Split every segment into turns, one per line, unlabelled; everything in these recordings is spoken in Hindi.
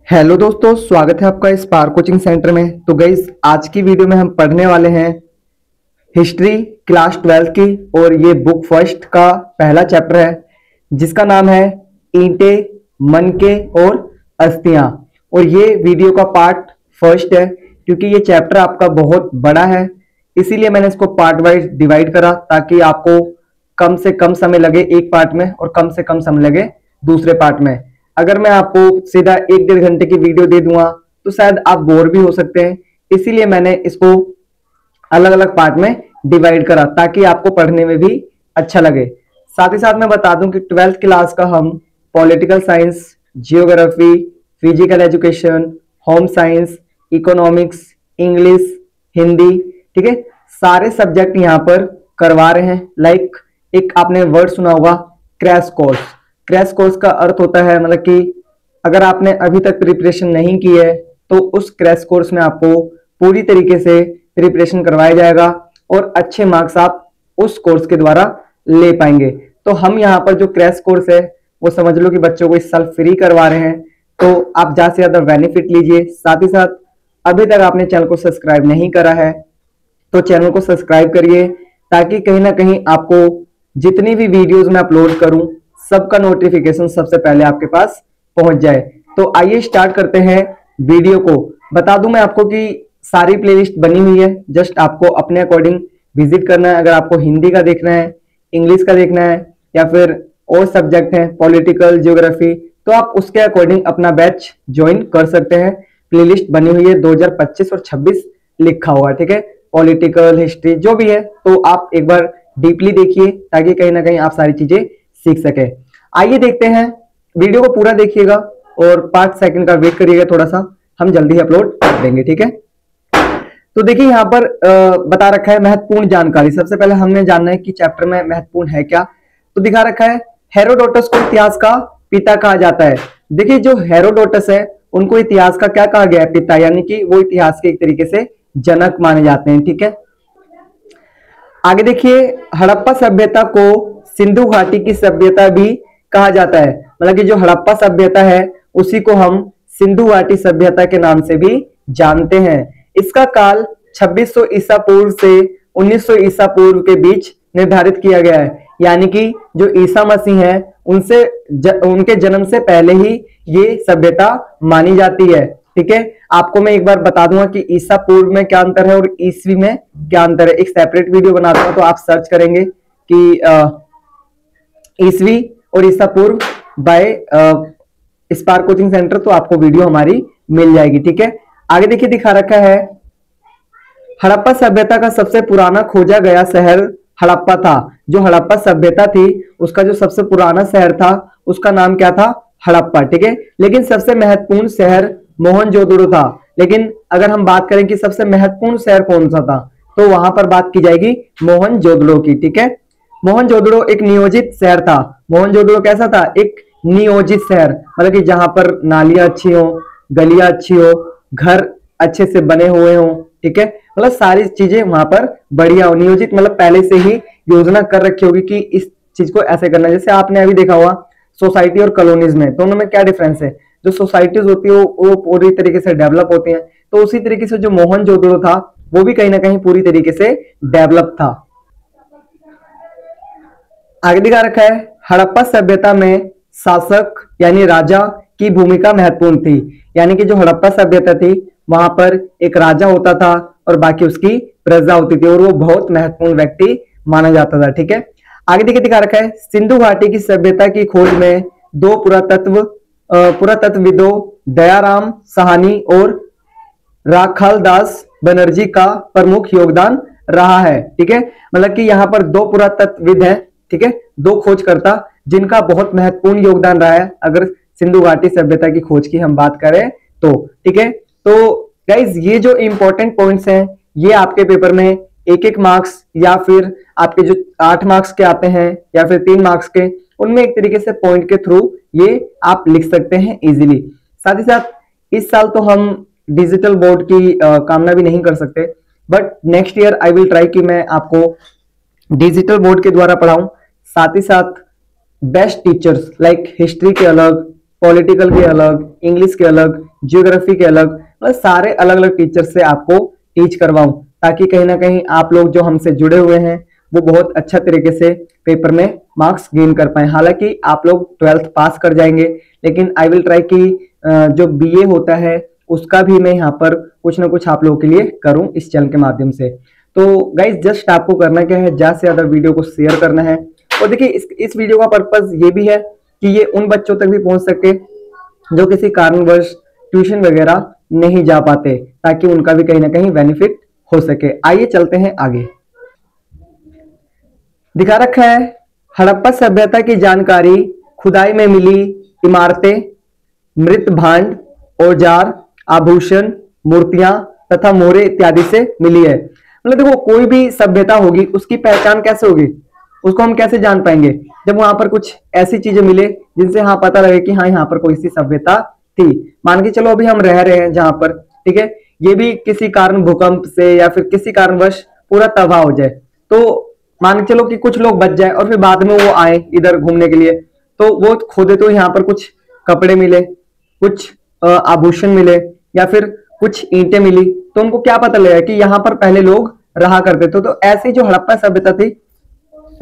हेलो दोस्तों, स्वागत है आपका स्पार्क कोचिंग सेंटर में। तो गाइस, आज की वीडियो में हम पढ़ने वाले हैं हिस्ट्री क्लास 12 की, और ये बुक फर्स्ट का पहला चैप्टर है जिसका नाम है ईंटें, मनके और अस्थियां। और ये वीडियो का पार्ट फर्स्ट है क्योंकि ये चैप्टर आपका बहुत बड़ा है, इसीलिए मैंने इसको पार्ट वाइज डिवाइड करा ताकि आपको कम से कम समय लगे एक पार्ट में और कम से कम समय लगे दूसरे पार्ट में। अगर मैं आपको सीधा 1-1.5 घंटे की वीडियो दे दूंगा तो शायद आप बोर भी हो सकते हैं, इसीलिए मैंने इसको अलग अलग पार्ट में डिवाइड करा ताकि आपको पढ़ने में भी अच्छा लगे। साथ ही साथ मैं बता दूं कि 12th क्लास का हम political science, geography, physical education, home science, economics, English, Hindi, ठीक है, सारे सब्जेक्ट यहाँ पर करवा रहे हैं। लाइक एक आपने वर्ड सुना होगा, क्रैश कोर्स। क्रैश कोर्स का अर्थ होता है मतलब कि अगर आपने अभी तक प्रिपरेशन नहीं की है तो उस क्रैश कोर्स में आपको पूरी तरीके से प्रिपरेशन करवाया जाएगा और अच्छे मार्क्स आप उस कोर्स के द्वारा ले पाएंगे। तो हम यहाँ पर जो क्रैश कोर्स है वो समझ लो कि बच्चों को इस साल फ्री करवा रहे हैं, तो आप ज्यादा से ज्यादा बेनिफिट लीजिए। साथ ही साथ अभी तक आपने चैनल को सब्सक्राइब नहीं करा है तो चैनल को सब्सक्राइब करिए ताकि कहीं ना कहीं आपको जितनी भी वीडियोस मैं अपलोड करूं सबका नोटिफिकेशन सबसे पहले आपके पास पहुंच जाए। तो आइए स्टार्ट करते हैं वीडियो को। बता दूं मैं आपको कि सारी प्लेलिस्ट बनी हुई है, जस्ट आपको अपने अकॉर्डिंग विजिट करना है। अगर आपको हिंदी का देखना है, इंग्लिश का देखना है या फिर और सब्जेक्ट हैं पॉलिटिकल, जियोग्राफी, तो आप उसके अकॉर्डिंग अपना बैच ज्वाइन कर सकते हैं। प्लेलिस्ट बनी हुई है 2025 और 26 लिखा हुआ है, ठीक है, पॉलिटिकल, हिस्ट्री जो भी है। तो आप एक बार डीपली देखिए ताकि कहीं ना कहीं आप सारी चीजें सीख सके। आइए देखते हैं, वीडियो को पूरा देखिएगा और 5 सेकंड का वेट करिएगा थोड़ा सा, हम जल्दी ही अपलोड कर देंगे, ठीक है। तो देखिए यहाँ पर बता रखा है महत्वपूर्ण जानकारी। सबसे पहले हमने जानना है कि चैप्टर में महत्वपूर्ण है क्या। तो दिखा रखा है हेरोडोटस को इतिहास का पिता कहा जाता है। देखिए जो हेरोडोटस है उनको इतिहास का क्या कहा गया है, पिता, यानी कि वो इतिहास के एक तरीके से जनक माने जाते हैं, ठीक है। आगे देखिए, हड़प्पा सभ्यता को सिंधु घाटी की सभ्यता भी कहा जाता है। मतलब कि जो हड़प्पा सभ्यता है उसी को हम सिंधु घाटी सभ्यता के नाम से भी जानते हैं। इसका काल 2600 ईसा पूर्व से 1900 ईसा पूर्व के बीच निर्धारित किया गया है, यानी कि जो ईसा मसीह है उनसे उनके जन्म से पहले ही ये सभ्यता मानी जाती है, ठीक है। आपको मैं एक बार बता दूंगा कि ईसा पूर्व में क्या अंतर है और ईसवी में क्या अंतर है। एक सेपरेट वीडियो बना दूंगा तो आप सर्च करेंगे कि ईसवी और ईसा पूर्व बाय स्पार्क कोचिंग सेंटर, तो आपको वीडियो हमारी मिल जाएगी, ठीक है। आगे देखिए दिखा रखा है हड़प्पा सभ्यता का सबसे पुराना खोजा गया शहर हड़प्पा था। जो हड़प्पा सभ्यता थी उसका जो सबसे पुराना शहर था उसका नाम क्या था, हड़प्पा, ठीक है। लेकिन सबसे महत्वपूर्ण शहर मोहनजोदड़ो था। लेकिन अगर हम बात करें कि सबसे महत्वपूर्ण शहर कौन सा था तो वहां पर बात की जाएगी मोहनजोदड़ो की, ठीक है। मोहनजोदड़ो एक नियोजित शहर था। मोहनजोदड़ो कैसा था, एक नियोजित शहर, मतलब कि जहां पर नालियां अच्छी हो, गलियां अच्छी हो, घर अच्छे से बने हुए हो, ठीक है, मतलब सारी चीजें वहां पर बढ़िया हो। नियोजित मतलब पहले से ही योजना कर रखी होगी कि इस चीज को ऐसे करना है। जैसे आपने अभी देखा हुआ सोसाइटी और कॉलोनीज में, दोनों में क्या डिफरेंस है। जो सोसाइटीज होती है वो पूरी तरीके से डेवलप होती हैं, तो उसी तरीके से जो मोहनजोदड़ो था वो भी कहीं ना कहीं पूरी तरीके से डेवलप था। आगे दिखा रखा है हड़प्पा सभ्यता में शासक यानी राजा की भूमिका महत्वपूर्ण थी। यानी कि जो हड़प्पा सभ्यता थी वहां पर एक राजा होता था और बाकी उसकी प्रजा होती थी और वो बहुत महत्वपूर्ण व्यक्ति माना जाता था, ठीक है। आगे देखिए दिखा रखा है सिंधु घाटी की सभ्यता की खोज में दो पुरातत्वविदों दयाराम साहनी और राखालदास बनर्जी का प्रमुख योगदान रहा है, ठीक है। मतलब कि यहाँ पर दो पुरातत्वविद हैं, ठीक है, दो खोजकर्ता जिनका बहुत महत्वपूर्ण योगदान रहा है अगर सिंधु घाटी सभ्यता की खोज की हम बात करें तो, ठीक है। तो गाइज ये जो इंपॉर्टेंट पॉइंट्स हैं ये आपके पेपर में 1-1 मार्क्स या फिर आपके जो 8 मार्क्स के आते हैं या फिर 3 मार्क्स के, उनमें एक तरीके से पॉइंट के थ्रू ये आप लिख सकते हैं इजीली। साथ ही साथ इस साल तो हम डिजिटल बोर्ड की कामना भी नहीं कर सकते, but next year I will try कि मैं आपको डिजिटल बोर्ड के द्वारा पढ़ाऊं। साथ ही साथ बेस्ट टीचर्स लाइक हिस्ट्री के अलग, पॉलिटिकल के अलग, इंग्लिश के अलग, ज्योग्राफी के अलग, मतलब सारे अलग अलग टीचर से आपको टीच करवाऊं, ताकि कहीं ना कहीं आप लोग जो हमसे जुड़े हुए हैं वो बहुत अच्छा तरीके से पेपर में मार्क्स गेन कर पाए। हालांकि आप लोग 12th पास कर जाएंगे, लेकिन आई विल ट्राई कि जो बीए होता है उसका भी मैं यहाँ पर कुछ ना कुछ आप लोगों के लिए करूं इस चैनल के माध्यम से। तो गाइज जस्ट आपको करना क्या है, ज्यादा से ज्यादा वीडियो को शेयर करना है। और देखिए इस वीडियो का पर्पज ये भी है कि ये उन बच्चों तक भी पहुंच सके जो किसी कारणवश ट्यूशन वगैरह नहीं जा पाते, ताकि उनका भी कहीं ना कहीं बेनिफिट हो सके। आइए चलते हैं आगे। दिखा रखा है हड़प्पा सभ्यता की जानकारी खुदाई में मिली इमारतें, मृत भांड, औजार, आभूषण, मूर्तियां तथा मोहरे इत्यादि से मिली है। मतलब देखो कोई भी सभ्यता होगी उसकी पहचान कैसे होगी, उसको हम कैसे जान पाएंगे, जब वहां पर कुछ ऐसी चीजें मिले जिनसे हाँ पता लगे कि हाँ यहाँ पर कोई सी सभ्यता थी। मान के चलो अभी हम रह रहे हैं जहां पर, ठीक है, ये भी किसी कारण भूकंप से या फिर किसी कारणवश पूरा तबाह हो जाए, तो मान के चलो कि कुछ लोग बच जाए और फिर बाद में वो आए इधर घूमने के लिए, तो वो खोदे तो यहाँ पर कुछ कपड़े मिले, कुछ आभूषण मिले या फिर कुछ ईंटें मिली, तो उनको क्या पता लगा कि यहाँ पर पहले लोग रहा करते थे। तो ऐसी जो हड़प्पा सभ्यता थी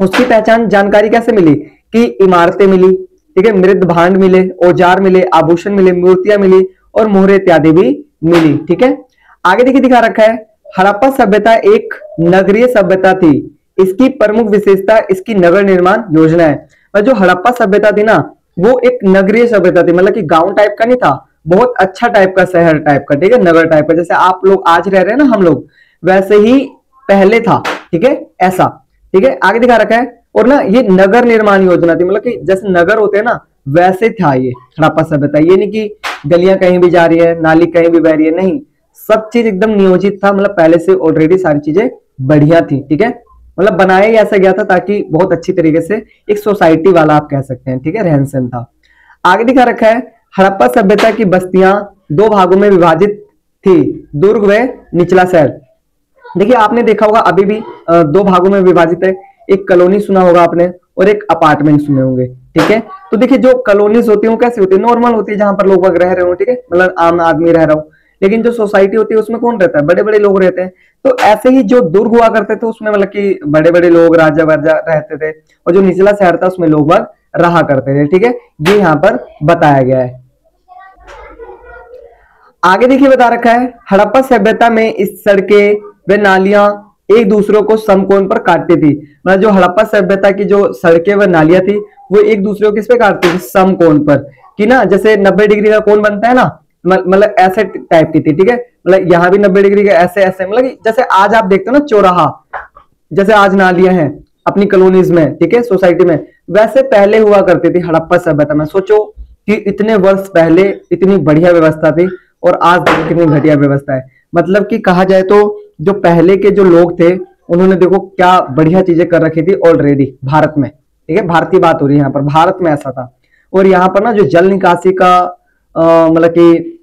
उसकी पहचान जानकारी कैसे मिली कि इमारतें मिली, ठीक है, मृत भांड मिले, औजार मिले, आभूषण मिले, मूर्तियां मिली और मोहरे इत्यादि भी मिली। ठीक है, आगे देखिए दिखा रखा है हड़प्पा सभ्यता एक नगरीय सभ्यता थी। इसकी प्रमुख विशेषता इसकी नगर निर्माण योजना है। और जो हड़प्पा सभ्यता थी ना वो एक नगरीय सभ्यता थी, मतलब कि गांव टाइप का नहीं था, बहुत अच्छा टाइप का, शहर टाइप का, ठीक है, नगर टाइप का, जैसे आप लोग आज रह रहे हैं ना हम लोग, वैसे ही पहले था। ठीक है, ऐसा। ठीक है, आगे दिखा रखा है। और ना ये नगर निर्माण योजना थी, मतलब कि जैसे नगर होते हैं ना वैसे था ये हड़प्पा सभ्यता। ये नहीं कि गलियां कहीं भी जा रही है, नाली कहीं भी बह रही है, नहीं, सब चीज एकदम नियोजित था, मतलब पहले से ऑलरेडी सारी चीजें बढ़िया थी। ठीक है, मतलब बनाया ही ऐसा गया था ताकि बहुत अच्छी तरीके से एक सोसाइटी वाला आप कह सकते हैं, ठीक है, रहन सहन था। आगे दिखा रखा है हड़प्पा सभ्यता की बस्तियां दो भागों में विभाजित थी, दुर्ग व निचला शहर। देखिए आपने देखा होगा अभी भी दो भागों में विभाजित है, एक कॉलोनी सुना होगा आपने और एक अपार्टमेंट सुने होंगे। ठीक है, तो देखिए जो कॉलोनीज होती है वो कैसी होती है, नॉर्मल होती है, जहां पर लोग रह रहे हो, ठीक है, मतलब आम आदमी रह रहा हो। लेकिन जो सोसाइटी होती है उसमें कौन रहता है, बड़े बड़े लोग रहते हैं। तो ऐसे ही जो दुर्ग हुआ करते थे उसमें मतलब कि बड़े बड़े लोग, राजा वाजा रहते थे, और जो निचला शहर था उसमें लोग बाग रहा करते थे। ठीक है, ये यहाँ पर बताया गया है। आगे देखिए बता रखा है हड़प्पा सभ्यता में इस सड़कें व नालियां एक दूसरे को समकोण पर काटती थी। मतलब जो हड़प्पा सभ्यता की जो सड़कें व नालियां थी वो एक दूसरे को किस पे काटती थी, समकोण पर, कि ना जैसे 90 डिग्री का कोण बनता है ना, मतलब ऐसे टाइप की थी। ठीक है, मतलब यहाँ भी 90 डिग्री का ऐसे ऐसे, मतलब जैसे आज आप देखते हो ना चौराहा, जैसे आज नालियां हैं अपनी कॉलोनीज में, ठीक है, सोसाइटी में, वैसे पहले हुआ करती थी हड़प्पा सभ्यता में। सोचो कि इतने वर्ष पहले इतनी बढ़िया व्यवस्था थी और आज कितनी घटिया व्यवस्था है। मतलब कि कहा जाए तो जो पहले के जो लोग थे उन्होंने देखो क्या बढ़िया चीजें कर रखी थी ऑलरेडी भारत में। ठीक है, भारतीय बात हो रही है यहाँ पर, भारत में ऐसा था। और यहाँ पर ना जो जल निकासी का मतलब कि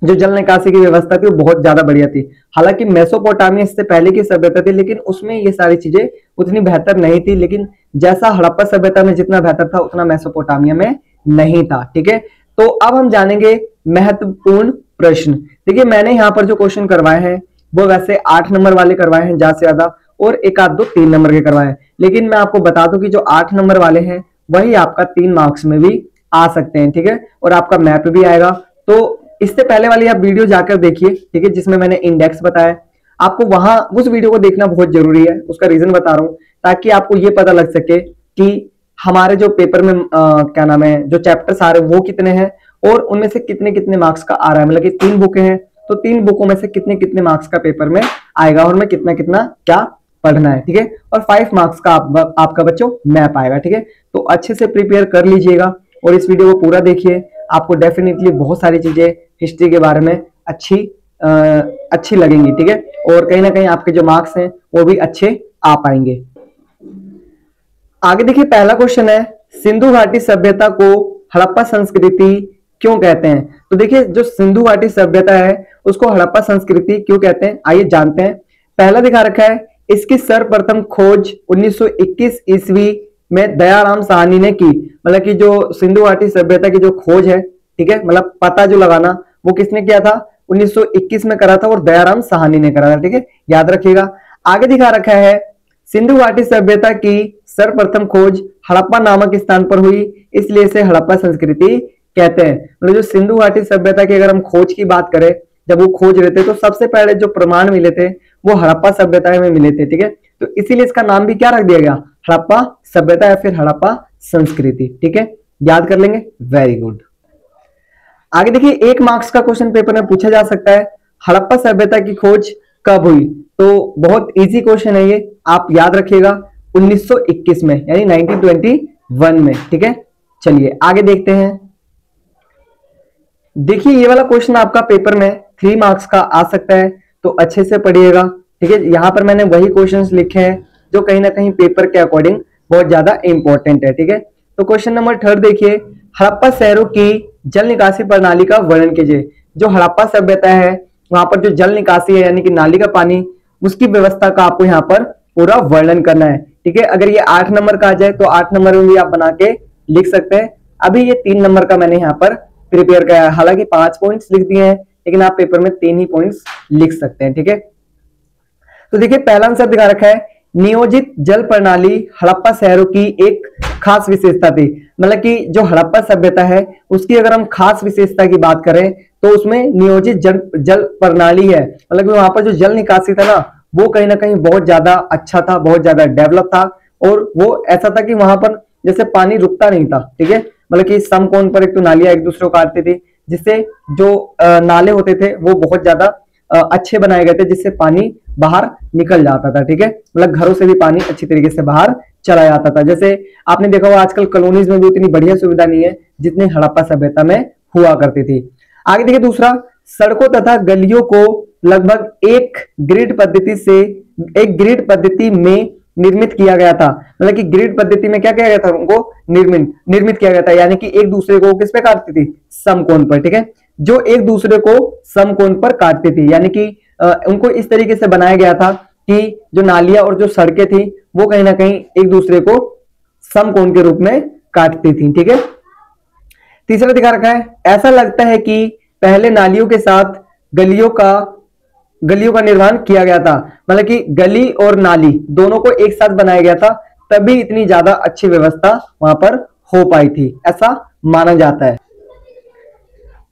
जो जल निकासी की व्यवस्था थी वो बहुत ज्यादा बढ़िया थी। हालांकि मेसोपोटामिया इससे पहले की सभ्यता थी, लेकिन उसमें ये सारी चीजें उतनी बेहतर नहीं थी। लेकिन जैसा हड़प्पा सभ्यता में जितना बेहतर था उतना मेसोपोटामिया में नहीं था। ठीक है, तो अब हम जानेंगे महत्वपूर्ण प्रश्न। देखिए मैंने यहाँ पर जो क्वेश्चन करवाए हैं वो वैसे 8 नंबर वाले करवाए हैं ज्यादा से ज्यादा, और एक आध दो 3 नंबर के करवाए हैं। लेकिन मैं आपको बता दूं कि जो 8 नंबर वाले हैं वही आपका 3 मार्क्स में भी आ सकते हैं। ठीक है, और आपका मैप भी आएगा। तो इससे पहले वाली आप वीडियो जाकर देखिए, ठीक है, जिसमें मैंने इंडेक्स बताया, आपको वहां उस वीडियो को देखना बहुत जरूरी है। उसका रीजन बता रहा हूं ताकि आपको ये पता लग सके कि हमारे जो पेपर में क्या नाम है, जो चैप्टर्स आ रहे हैं वो कितने हैं और उनमें से कितने कितने मार्क्स का आ रहा है। मतलब कि 3 बुकें हैं तो 3 बुकों में से कितने कितने मार्क्स का पेपर में आएगा और मैं कितना कितना क्या पढ़ना है। ठीक है, और 5 मार्क्स का आपका बच्चों मैप आएगा। ठीक है, तो अच्छे से प्रिपेयर कर लीजिएगा और इस वीडियो को पूरा देखिए, आपको डेफिनेटली बहुत सारी चीजें हिस्ट्री के बारे में अच्छी लगेंगी। ठीक है, और कहीं ना कहीं आपके जो मार्क्स हैं वो भी अच्छे आ पाएंगे। आगे देखिए पहला क्वेश्चन है, सिंधु घाटी सभ्यता को हड़प्पा संस्कृति क्यों कहते हैं। तो देखिए जो सिंधु घाटी सभ्यता है उसको हड़प्पा संस्कृति क्यों कहते हैं, आइए जानते हैं। पहला दिखा रखा है, इसकी सर्वप्रथम खोज 1921 ईस्वी में दयाराम साहनी ने की। मतलब कि जो सिंधु घाटी सभ्यता की जो खोज है, ठीक है, मतलब पता जो लगाना, वो किसने किया था? 1921 में करा था और दयाराम साहनी ने करा था, ठीक है, याद रखिएगा। आगे दिखा रखा है सिंधु घाटी सभ्यता की सर्वप्रथम खोज हड़प्पा नामक स्थान पर हुई, इसलिए इसे हड़प्पा संस्कृति कहते हैं। मतलब जो सिंधु घाटी सभ्यता की अगर हम खोज की बात करें, जब वो खोज रहे थे तो सबसे पहले जो प्रमाण मिले थे वो हड़प्पा सभ्यता में मिले थे, ठीक है, तो इसीलिए इसका नाम भी क्या रख दिया गया? हड़प्पा सभ्यता या फिर हड़प्पा संस्कृति, ठीक है, याद कर लेंगे, वेरी गुड। आगे देखिए, 1 मार्क्स का क्वेश्चन पेपर में पूछा जा सकता है, हड़प्पा सभ्यता की खोज कब हुई? तो बहुत इजी क्वेश्चन है ये, आप याद रखिएगा, 1921 में, यानी 1921 में, ठीक है। चलिए आगे देखते हैं। देखिए ये वाला क्वेश्चन आपका पेपर में 3 मार्क्स का आ सकता है, तो अच्छे से पढ़िएगा, ठीक है। यहां पर मैंने वही क्वेश्चंस लिखे हैं जो कहीं ना कहीं पेपर के अकॉर्डिंग बहुत ज्यादा इंपॉर्टेंट है, ठीक है। तो क्वेश्चन नंबर 3 देखिए, हड़प्पा शहरों की जल निकासी प्रणाली का वर्णन कीजिए। जो हड़प्पा सभ्यता है वहां पर जो जल निकासी है यानी कि नाली का पानी, उसकी व्यवस्था का आपको यहाँ पर पूरा वर्णन करना है, ठीक है। अगर ये 8 नंबर का आ जाए तो 8 नंबर में भी आप बना के लिख सकते हैं। अभी ये 3 नंबर का मैंने यहाँ पर प्रिपेयर किया है, हालांकि 5 पॉइंट्स लिख दिए हैं, लेकिन आप पेपर में 3 ही पॉइंट्स लिख सकते हैं, ठीक है। तो देखिए पहला आंसर दिखा रखा है, नियोजित जल प्रणाली हड़प्पा शहरों की एक खास विशेषता थी। मतलब कि जो हड़प्पा सभ्यता है उसकी अगर हम खास विशेषता की बात करें तो उसमें नियोजित जल प्रणाली है। मतलब कि वहां पर जो जल निकासी था ना वो कहीं ना कहीं बहुत ज्यादा अच्छा था, बहुत ज्यादा डेवलप था, और वो ऐसा था कि वहां पर जैसे पानी रुकता नहीं था, ठीक है। मतलब कि समकोण पर एक तो नालियां एक दूसरे को काटती थी, जिससे जो नाले होते थे वो बहुत ज्यादा अच्छे बनाए गए थे, जिससे पानी बाहर निकल जाता था, ठीक है। मतलब घरों से भी पानी अच्छी तरीके से बाहर चला जाता था। जैसे आपने देखा होगा आजकल कॉलोनीज में भी उतनी बढ़िया सुविधा नहीं है जितनी हड़प्पा सभ्यता में हुआ करती थी। आगे देखिए दूसरा, सड़कों तथा गलियों को लगभग एक ग्रिड पद्धति में निर्मित किया गया था। मतलब कि ग्रिड पद्धति में क्या किया गया था? उनको निर्मित किया गया था, यानी कि एक दूसरे को किस पे काटती थी? समकोण पर, ठीक है। जो एक दूसरे को समकोण पर काटती थी, यानी कि उनको इस तरीके से बनाया गया था कि जो नालियां और जो सड़कें थी वो कहीं ना कहीं एक दूसरे को समकोण के रूप में काटती थी, ठीक है। तीसरा दिखा रखा है, ऐसा लगता है कि पहले नालियों के साथ गलियों का निर्माण किया गया था। मतलब कि गली और नाली दोनों को एक साथ बनाया गया था, तभी इतनी ज्यादा अच्छी व्यवस्था वहां पर हो पाई थी, ऐसा माना जाता है।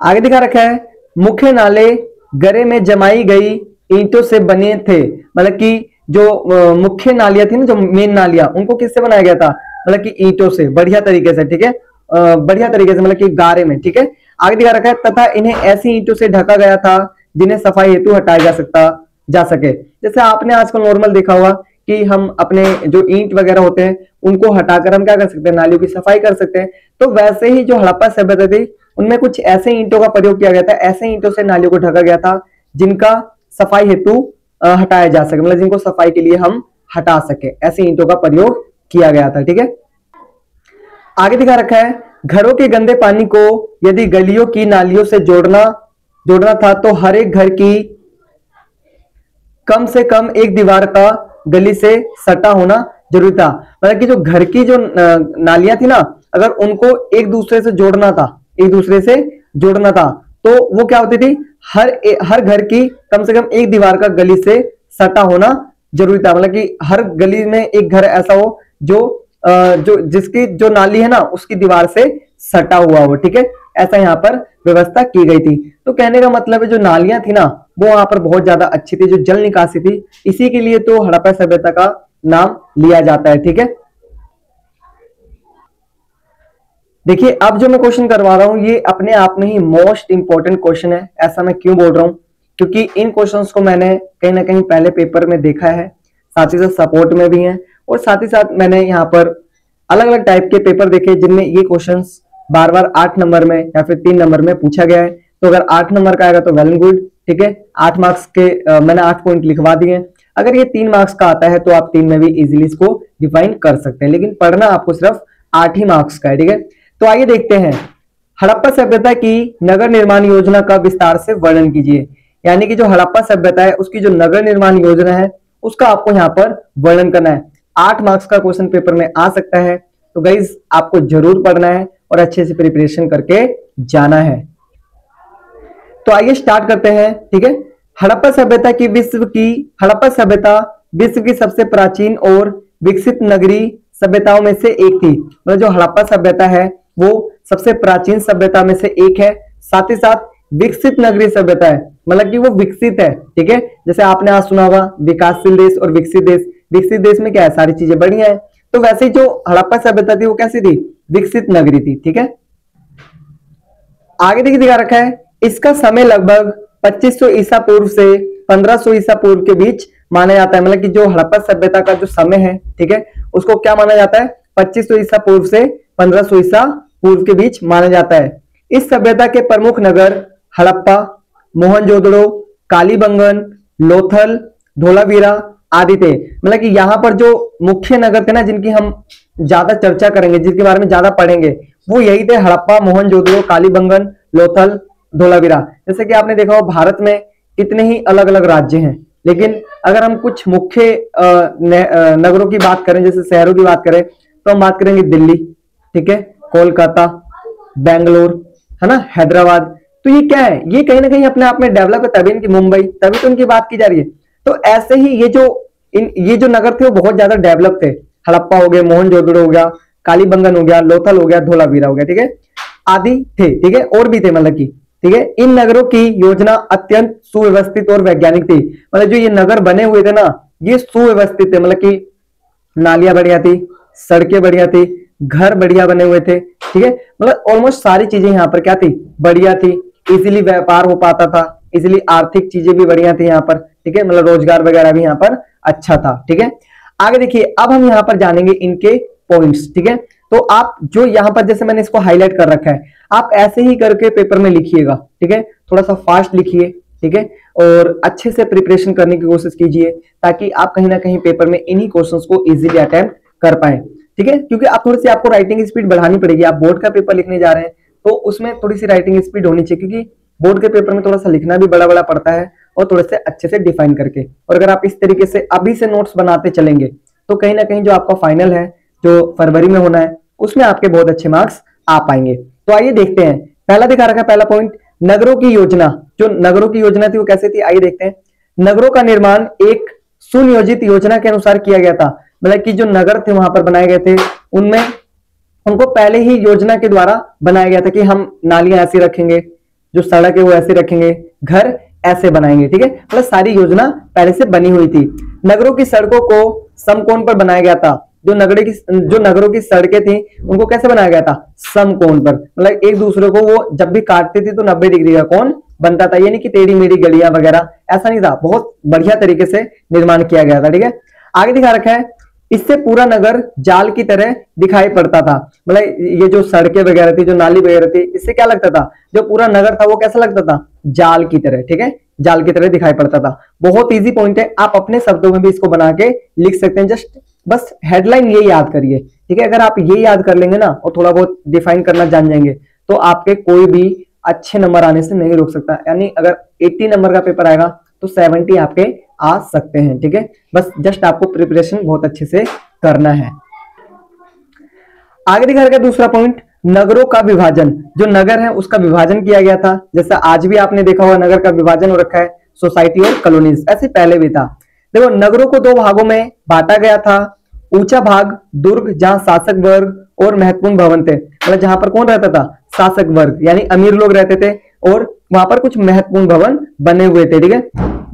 आगे दिखा रखा है, मुख्य नाले गरे में जमाई गई ईंटों से बने थे। मतलब कि जो मुख्य नालियां थी ना, जो मेन नालियां, उनको किससे बनाया गया था? मतलब कि ईंटों से, बढ़िया तरीके से, ठीक है, बढ़िया तरीके से, मतलब कि गारे में, ठीक है। आगे दिखा रखा है, तथा इन्हें ऐसी ईंटों से ढका गया था जिन्हें सफाई हेतु हटाया जा सके। जैसे आपने आजकल नॉर्मल देखा होगा कि हम अपने जो ईंट वगैरह होते हैं उनको हटाकर हम क्या कर सकते हैं? नालियों की सफाई कर सकते हैं। तो वैसे ही जो हड़प्पा सभ्यता थी उनमें कुछ ऐसे ईंटों का प्रयोग किया गया था, ऐसे ईंटों से नालियों को ढका गया था जिनका सफाई हेतु हटाया जा सके, मतलब जिनको सफाई के लिए हम हटा सके, ऐसे ईंटों का प्रयोग किया गया था, ठीक है। आगे दिखा रखा है, घरों के गंदे पानी को यदि गलियों की नालियों से जोड़ना था तो हर एक घर की कम से कम एक दीवार का गली से सटा होना जरूरी था। मतलब कि जो घर की जो नालियां थी ना, अगर उनको एक दूसरे से जोड़ना था तो वो क्या होती थी? हर घर की कम से कम एक दीवार का गली से सटा होना जरूरी था। मतलब कि हर गली में एक घर ऐसा हो जो जिसकी जो नाली है ना उसकी दीवार से सटा हुआ हो, ठीक है, ऐसा यहाँ पर व्यवस्था की गई थी। तो कहने का मतलब है जो नालियां थी ना वो वहां पर बहुत ज्यादा अच्छी थी, जो जल निकासी थी, इसी के लिए तो हड़प्पा सभ्यता का नाम लिया जाता है, ठीक है। देखिए अब जो मैं क्वेश्चन करवा रहा हूं ये अपने आप में ही मोस्ट इंपॉर्टेंट क्वेश्चन है। ऐसा मैं क्यों बोल रहा हूं? क्योंकि इन क्वेश्चंस को मैंने कहीं ना कहीं पहले पेपर में देखा है, साथ ही साथ सपोर्ट में भी है, और साथ ही साथ मैंने यहाँ पर अलग अलग टाइप के पेपर देखे जिनमें ये क्वेश्चंस बार बार 8 नंबर में या फिर 3 नंबर में पूछा गया है। तो अगर 8 नंबर का आएगा तो वेल एंड गुड, ठीक है, 8 मार्क्स के मैंने 8 पॉइंट लिखवा दिए। अगर ये 3 मार्क्स का आता है तो आप 3 में भी इजीली इसको डिफाइन कर सकते हैं, लेकिन पढ़ना आपको सिर्फ 8 ही मार्क्स का है, ठीक है। तो आइए देखते हैं, हड़प्पा सभ्यता की नगर निर्माण योजना का विस्तार से वर्णन कीजिए। यानी कि जो हड़प्पा सभ्यता है उसकी जो नगर निर्माण योजना है उसका आपको यहाँ पर वर्णन करना है। 8 मार्क्स का क्वेश्चन पेपर में आ सकता है, तो गाइज आपको जरूर पढ़ना है और अच्छे से प्रिपरेशन करके जाना है। तो आइए स्टार्ट करते हैं। ठीक है, हड़प्पा सभ्यता हड़प्पा सभ्यता विश्व की सबसे प्राचीन और विकसित नगरीय सभ्यताओं में से एक थी। मतलब जो हड़प्पा सभ्यता है वो सबसे प्राचीन सभ्यता में से एक है, साथ ही साथ विकसित नगरीय सभ्यता है, मतलब कि वो विकसित है। ठीक है, जैसे आपने आज सुना होगा विकासशील देश और विकसित देश। विकसित देश में क्या है, सारी चीजें बढ़िया है, तो वैसे ही जो हड़प्पा सभ्यता थी वो कैसी थी, विकसित नगरी थी। ठीक है, आगे देखिए दिखा रखा है, इसका समय लगभग 2500 ईसा पूर्व से 1500 ईसा पूर्व के बीच माना जाता है। मतलब कि जो हड़प्पा सभ्यता का जो समय है, ठीक है, उसको क्या माना जाता है, 2500 ईसा पूर्व से 1500 ईसा पूर्व के बीच माना जाता है। इस सभ्यता के प्रमुख नगर हड़प्पा, मोहनजोदड़ो, कालीबंगन, लोथल, धोलावीरा आदि थे। मतलब कि यहाँ पर जो मुख्य नगर थे ना, जिनकी हम ज्यादा चर्चा करेंगे, जिनके बारे में ज्यादा पढ़ेंगे, वो यही थे, हड़प्पा, मोहनजोदड़ो, कालीबंगन, लोथल, धोलावीरा। जैसे कि आपने देखा हो भारत में कितने ही अलग अलग राज्य हैं, लेकिन अगर हम कुछ मुख्य नगरों की बात करें, जैसे शहरों की बात करें, तो हम बात करेंगे दिल्ली, ठीक है, कोलकाता, बेंगलोर, है ना, हैदराबाद। तो ये क्या है, ये कहीं ना कहीं अपने आप में डेवलप है, तभी इनकी मुंबई, तभी तो इनकी बात की जा रही है। तो ऐसे ही ये जो नगर थे वो बहुत ज्यादा डेवलप थे। हड़प्पा हो गया, मोहनजोदड़ो हो गया, कालीबंगन हो गया, लोथल हो गया, धोलावीरा हो गया, ठीक है, आदि थे। ठीक है, और भी थे, मतलब की, ठीक है, इन नगरों की योजना अत्यंत सुव्यवस्थित और वैज्ञानिक थी। मतलब जो ये नगर बने हुए थे ना, ये सुव्यवस्थित थे, मतलब कि नालियां बढ़िया थी, सड़कें बढ़िया थी, घर बढ़िया बने हुए थे। ठीक है, मतलब ऑलमोस्ट सारी चीजें यहाँ पर क्या थी, बढ़िया थी। इजीली व्यापार हो पाता था, इजीली आर्थिक चीजें भी बढ़िया थी यहाँ पर। ठीक है, मतलब रोजगार वगैरह भी यहाँ पर अच्छा था। ठीक है, आगे देखिए, अब हम यहाँ पर जानेंगे इनके पॉइंट्स। ठीक है, तो आप जो यहाँ पर, जैसे मैंने इसको हाईलाइट कर रखा है, आप ऐसे ही करके पेपर में लिखिएगा। ठीक है, थोड़ा सा फास्ट लिखिए, ठीक है, और अच्छे से प्रिपरेशन करने की कोशिश कीजिए, ताकि आप कहीं ना कहीं पेपर में इन्हीं क्वेश्चंस को इजीली अटेम्प्ट कर पाए। ठीक है, क्योंकि आप थोड़ी सी आपको राइटिंग स्पीड बढ़ानी पड़ेगी। आप बोर्ड का पेपर लिखने जा रहे हैं, तो उसमें थोड़ी सी राइटिंग स्पीड होनी चाहिए, क्योंकि बोर्ड के पेपर में थोड़ा सा लिखना भी बड़ा बड़ा पड़ता है, और थोड़े से अच्छे से डिफाइन करके। और अगर आप इस तरीके से अभी से नोट्स बनाते चलेंगे, तो कहीं ना कहीं जो आपका फाइनल है, जो फरवरी में होना है, उसमें आपके बहुत अच्छे मार्क्स आ पाएंगे। तो आइए देखते हैं, पहला दिखा रखा है, पहला पॉइंट, नगरों की योजना। जो नगरों की योजना थी वो कैसे थी, आइए देखते हैं। नगरों का निर्माण एक सुनियोजित योजना के अनुसार किया गया था। मतलब कि जो नगर थे वहां पर बनाए गए थे, उनमें उनको पहले ही योजना के द्वारा बनाया गया था कि हम नालियां ऐसी रखेंगे, जो सड़क है वो ऐसे रखेंगे, घर ऐसे बनाएंगे। ठीक है, मतलब सारी योजना पहले से बनी हुई थी। नगरों की सड़कों को समकोण पर बनाया गया था। जो नगरों की सड़कें थी, उनको कैसे बनाया गया था, समकोण पर। मतलब एक दूसरे को वो जब भी काटती थी तो 90 डिग्री का कोण बनता था, यानी कि टेढ़ी मेढ़ी गलियां वगैरह ऐसा नहीं था, बहुत बढ़िया तरीके से निर्माण किया गया था। ठीक है, आगे दिखा रखा है, इससे पूरा नगर जाल की तरह दिखाई पड़ता था। मतलब ये जो सड़कें वगैरह थी, जो नाली वगैरह थी, इससे क्या लगता था, जो पूरा नगर था वो कैसा लगता था, जाल की तरह। ठीक है, जाल की तरह दिखाई पड़ता था। बहुत इजी पॉइंट है, आप अपने शब्दों में भी इसको बना के लिख सकते हैं। जस्ट बस हेडलाइन ये याद करिए। ठीक है, अगर आप ये याद कर लेंगे ना, और थोड़ा बहुत डिफाइन करना जान जाएंगे, तो आपके कोई भी अच्छे नंबर आने से नहीं रोक सकता। यानी अगर 80 नंबर का पेपर आएगा, तो 70 आपके आ सकते हैं। ठीक है, बस जस्ट आपको प्रिपरेशन बहुत अच्छे से करना है। आगे दिखा रखा है दूसरा पॉइंट, नगरों का विभाजन। जो नगर है उसका विभाजन किया गया था। जैसा आज भी आपने देखा होगा, नगर का विभाजन हो रखा है, सोसाइटी और कॉलोनीज, ऐसे पहले भी था। देखो, नगरों को दो भागों में बांटा गया था। ऊंचा भाग दुर्ग, जहां शासक वर्ग और महत्वपूर्ण भवन थे। मतलब जहां पर कौन रहता था, शासक वर्ग, यानी अमीर लोग रहते थे, और वहां पर कुछ महत्वपूर्ण भवन बने हुए थे। ठीक है,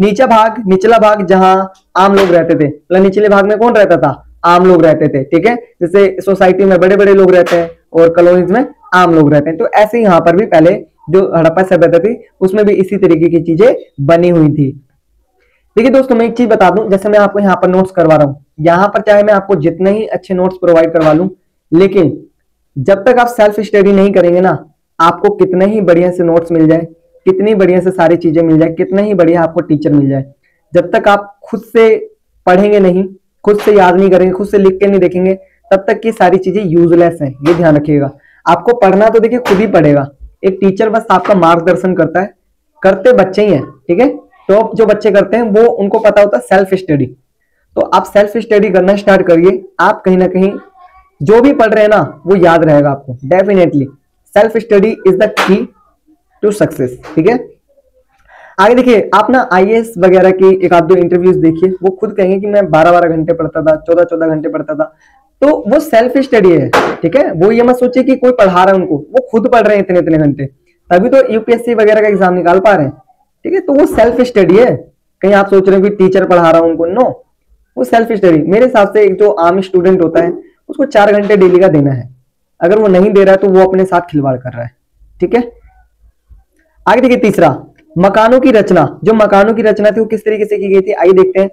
निचला भाग जहां आम लोग रहते थे। मतलब निचले भाग में कौन रहता था, आम लोग रहते थे। ठीक है, जैसे सोसाइटी में बड़े बड़े लोग रहते हैं और कॉलोनीज में आम लोग रहते हैं। तो ऐसे यहाँ पर भी पहले जो हड़प्पा सभ्यता थी, उसमें भी इसी तरीके की चीजें बनी हुई थी। देखिए दोस्तों, मैं एक चीज बता दूं, जैसे मैं आपको यहाँ पर नोट्स करवा रहा हूँ, यहाँ पर चाहे मैं आपको जितने ही अच्छे नोट्स प्रोवाइड करवा लूं, लेकिन जब तक आप सेल्फ स्टडी नहीं करेंगे ना, आपको कितने ही बढ़िया से नोट्स मिल जाए, कितनी बढ़िया से सारी चीजें मिल जाए, कितने ही बढ़िया आपको टीचर मिल जाए, जब तक आप खुद से पढ़ेंगे नहीं, खुद से याद नहीं करेंगे, खुद से लिख के नहीं देखेंगे, तब तक की सारी चीजें यूजलेस हैं। ये ध्यान रखिएगा। आपको पढ़ना तो देखिए खुद ही पड़ेगा, एक टीचर बस आपका मार्गदर्शन करता है, करते बच्चे ही हैं। ठीक है, तो जो बच्चे करते हैं वो, उनको पता होता है सेल्फ स्टडी। तो आप सेल्फ स्टडी करना स्टार्ट करिए, आप कहीं ना कहीं जो भी पढ़ रहे हैं ना वो याद रहेगा आपको definitely. Self study is the key to success, ठीक है। आगे देखिए, आप ना आईएएस वगैरह की एक आध दो इंटरव्यूज देखिए, वो खुद कहेंगे कि मैं 12-12 घंटे पढ़ता था, 14-14 घंटे पढ़ता था। तो वो सेल्फ स्टडी है, ठीक है। वो ये मत सोचिए कि कोई पढ़ा रहा है उनको, वो खुद पढ़ रहे हैं इतने इतने घंटे, तभी तो यूपीएससी वगैरह का एग्जाम निकाल पा रहे हैं, ठीक है। तो वो सेल्फ स्टडी है। कहीं आप सोच रहे हो कि टीचर पढ़ा रहा हूं उनको, नो, वो सेल्फ स्टडी। मेरे हिसाब से एक जो आम स्टूडेंट होता है उसको 4 घंटे डेली का देना है। अगर वो नहीं दे रहा है तो वो अपने साथ खिलवाड़ कर रहा है, ठीक है। आगे देखिए, तीसरा, मकानों की रचना। जो मकानों की रचना थी वो किस तरीके से की गई थी, आइए देखते हैं।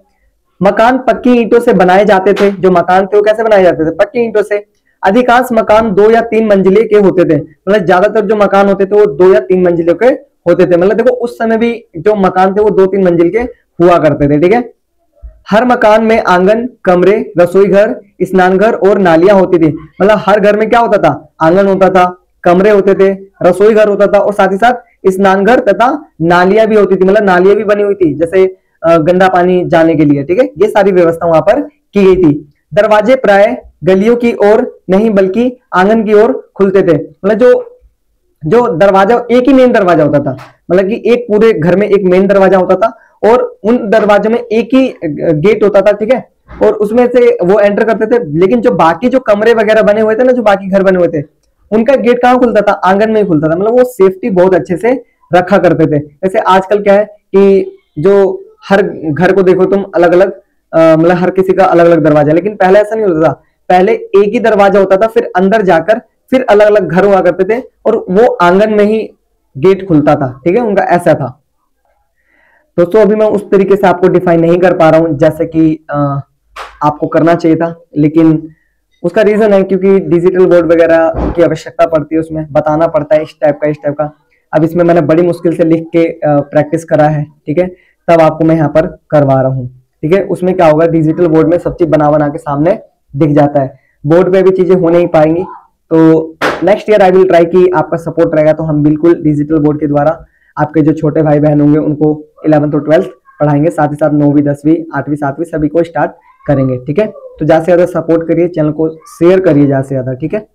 मकान पक्की ईंटों से बनाए जाते थे। जो मकान थे वो कैसे बनाए जाते थे, पक्की ईंटों से। अधिकांश मकान 2 या 3 मंजिले के होते थे, मतलब ज्यादातर जो मकान होते थे वो 2 या 3 मंजिलों के होते थे। मतलब देखो उस समय भी जो मकान थे वो 2-3 मंजिल के हुआ करते थे, ठीक है। हर मकान में आंगन, कमरे, रसोई घर, स्नान घर और नालियां होती थी। मतलब हर घर में क्या होता था, आंगन होता था, कमरे होते थे, रसोई घर होता था और साथ ही साथ स्नान घर तथा नालियां भी होती थी। मतलब नालियां भी बनी हुई थी, जैसे गंदा पानी जाने के लिए, ठीक है। ये सारी व्यवस्था वहां पर की गई थी। दरवाजे प्राय गलियों की ओर नहीं बल्कि आंगन की ओर खुलते थे। मतलब जो जो दरवाजा, एक ही मेन दरवाजा होता था, मतलब कि एक पूरे घर में एक मेन दरवाजा होता था और उन दरवाजों में एक ही गेट होता था, ठीक है। और उसमें से वो एंटर करते थे। लेकिन जो बाकी जो कमरे वगैरह बने हुए थे ना, जो बाकी घर बने हुए थे, उनका गेट कहाँ खुलता था, आंगन में ही खुलता था। मतलब वो सेफ्टी बहुत अच्छे से रखा करते थे। जैसे आजकल क्या है कि जो हर घर को देखो तुम अलग अलग, मतलब हर किसी का अलग अलग दरवाजा, लेकिन पहले ऐसा नहीं होता था। पहले एक ही दरवाजा होता था, फिर अंदर जाकर फिर अलग अलग घर हुआ करते थे और वो आंगन में ही गेट खुलता था, ठीक है, उनका ऐसा था। दोस्तों अभी मैं उस तरीके से आपको डिफाइन नहीं कर पा रहा हूं जैसे कि आपको करना चाहिए था, लेकिन उसका रीजन है क्योंकि डिजिटल बोर्ड वगैरह की आवश्यकता पड़ती है, उसमें बताना पड़ता है इस टाइप का इस टाइप का। अब इसमें मैंने बड़ी मुश्किल से लिख के प्रैक्टिस करा है, ठीक है, तब आपको मैं यहाँ पर करवा रहा हूँ, ठीक है। उसमें क्या होगा, डिजिटल बोर्ड में सब चीज बना बना के सामने दिख जाता है, बोर्ड पे भी चीजें हो नहीं पाएंगी। तो next year I will try कि आपका सपोर्ट रहेगा तो हम बिल्कुल डिजिटल बोर्ड के द्वारा आपके जो छोटे भाई बहन होंगे उनको 11th और 12th पढ़ाएंगे, साथ ही साथ 9वीं 10वीं 8वीं 7वीं सभी को स्टार्ट करेंगे, ठीक है। तो ज्यादा से ज्यादा सपोर्ट करिए, चैनल को शेयर करिए ज्यादा से ज्यादा, ठीक है।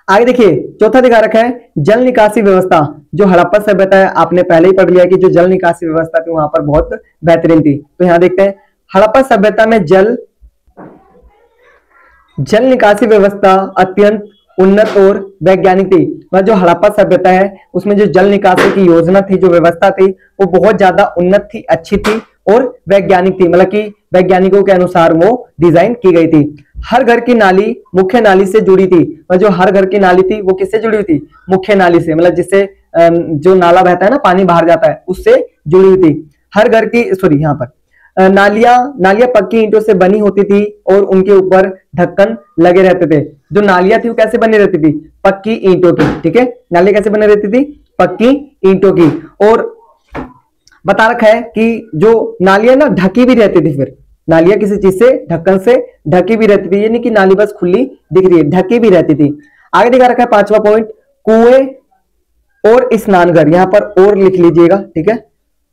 आगे देखिए, चौथा दिखा रखा है जल निकासी व्यवस्था। जो हड़प्पा सभ्यता है, आपने पहले ही पढ़ लिया कि जो जल निकासी व्यवस्था थी वहां पर बहुत बेहतरीन थी। तो यहां देखते हैं, हड़प्पा सभ्यता में जल निकासी व्यवस्था अत्यंत उन्नत और वैज्ञानिक थी। वह जो हड़प्पा सभ्यता है उसमें जो जल निकासी की योजना थी, जो व्यवस्था थी, वो बहुत ज्यादा उन्नत थी, अच्छी थी और वैज्ञानिक थी। मतलब कि वैज्ञानिकों के अनुसार वो डिजाइन की गई थी। हर घर की नाली मुख्य नाली से जुड़ी थी। मतलब जो हर घर की नाली थी वो किससे जुड़ी हुई थी, मुख्य नाली से, मतलब जिससे जो नाला बहता है ना, पानी बाहर जाता है, उससे जुड़ी हुई थी। हर घर की, सॉरी, यहाँ पर नालियां पक्की ईंटों से बनी होती थी और उनके ऊपर ढक्कन लगे रहते थे। जो नालियां थी वो कैसे बनी रहती थी, पक्की ईंटों की, ठीक है। नालियां कैसे बनी रहती थी, पक्की ईंटों की। और बता रखा है कि जो नालियां ना ढकी भी रहती थी, फिर नालियां किसी चीज से, ढक्कन से ढकी भी रहती थी, ये नहीं कि नाली बस खुली दिख रही है, ढकी भी रहती थी। आगे दिखा रखा है 5वां पॉइंट, कुएं और स्नानघर। यहां पर और लिख लीजिएगा, ठीक है,